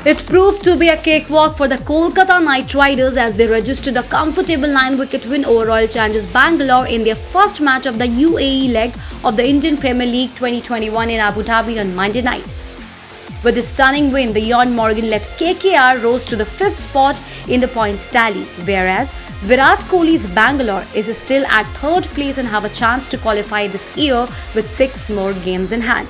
It proved to be a cakewalk for the Kolkata Knight Riders as they registered a comfortable 9-wicket win over Royal Challengers Bangalore in their first match of the UAE leg of the Indian Premier League 2021 in Abu Dhabi on Monday night. With a stunning win, the Eoin Morgan-led KKR rose to the 5th spot in the points tally, whereas Virat Kohli's Bangalore is still at 3rd place and have a chance to qualify this year with 6 more games in hand.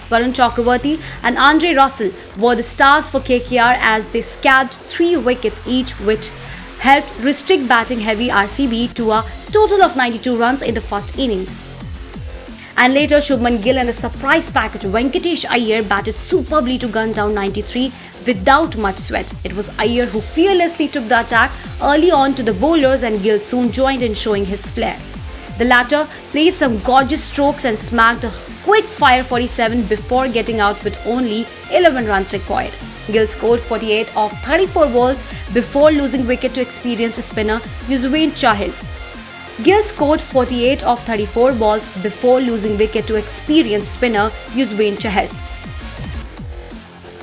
Varun Chakravarti and Andre Russell were the stars for KKR as they scabbed 3 wickets each, which helped restrict batting-heavy RCB to a total of 92 runs in the first innings. And later, Shubman Gill and a surprise package Venkatesh Iyer batted superbly to gun down 93 without much sweat. It was Iyer who fearlessly took the attack early on to the bowlers, and Gill soon joined in showing his flair. The latter played some gorgeous strokes and smacked a quick-fire 47 before getting out with only 11 runs required. Gill scored 48 off 34 balls before losing wicket to experienced spinner Yuzvendra Chahal. Gill scored 48 off 34 balls before losing wicket to experienced spinner Yuzvendra Chahal,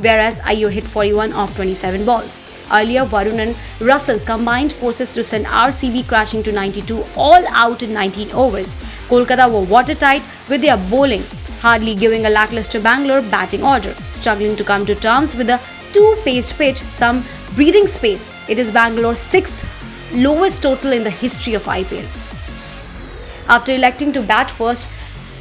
whereas Iyer hit 41 off 27 balls. Earlier, Varun and Russell combined forces to send RCB crashing to 92 all out in 19 overs. Kolkata were watertight with their bowling, hardly giving a lackluster Bangalore batting order. Struggling to come to terms with a 2-paced pitch, some breathing space. It is Bangalore's 6th lowest total in the history of IPL. After electing to bat first,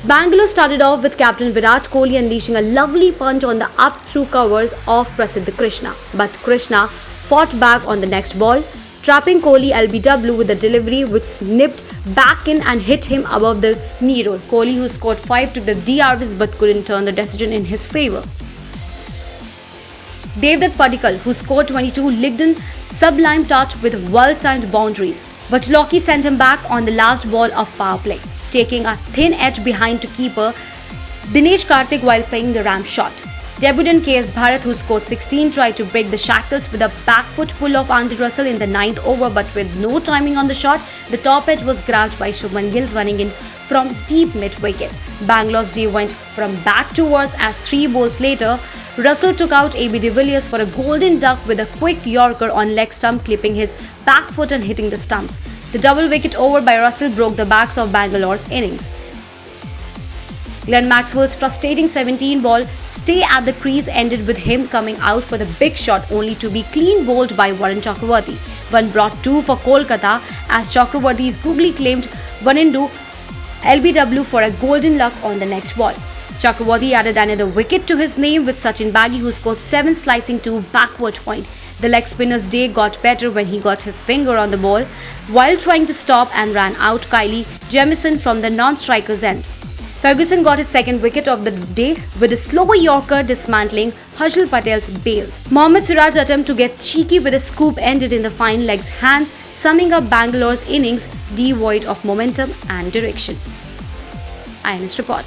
Bangalore started off with captain Virat Kohli unleashing a lovely punch on the up-through covers of Prasidh Krishna. But Krishna fought back on the next ball, trapping Kohli LBW with a delivery which snipped back in and hit him above the knee roll. Kohli, who scored 5, took the DRS but couldn't turn the decision in his favour. Devdutt Padikkal, who scored 22, licked in sublime touch with well-timed boundaries, but Lockie sent him back on the last ball of power play, taking a thin edge behind to keeper Dinesh Karthik while playing the ramp shot. Debutant KS Bharat, who scored 16, tried to break the shackles with a back foot pull of Andre Russell in the 9th over, but with no timing on the shot, the top edge was grabbed by Shubman Gill running in from deep mid-wicket. Bangalore's day went from bad to worse as 3 balls later, Russell took out AB de Villiers for a golden duck with a quick Yorker on leg stump, clipping his back foot and hitting the stumps. The double wicket over by Russell broke the backs of Bangalore's innings. Glenn Maxwell's frustrating 17-ball stay at the crease ended with him coming out for the big shot, only to be clean bowled by Varun Chakravarti. One brought 2 for Kolkata as Chakravarti's googly claimed Vanindu LBW for a golden luck on the next ball. Chakravarti added another wicket to his name with Sachin Baggy, who scored 7, slicing to backward point. The leg spinner's day got better when he got his finger on the ball while trying to stop and ran out Kylie Jamieson from the non-striker's end. Ferguson got his 2nd wicket of the day with a slower Yorker dismantling Harshal Patel's bails. Mohammad Siraj's attempt to get cheeky with a scoop ended in the fine leg's hands, summing up Bangalore's innings devoid of momentum and direction. INS Report.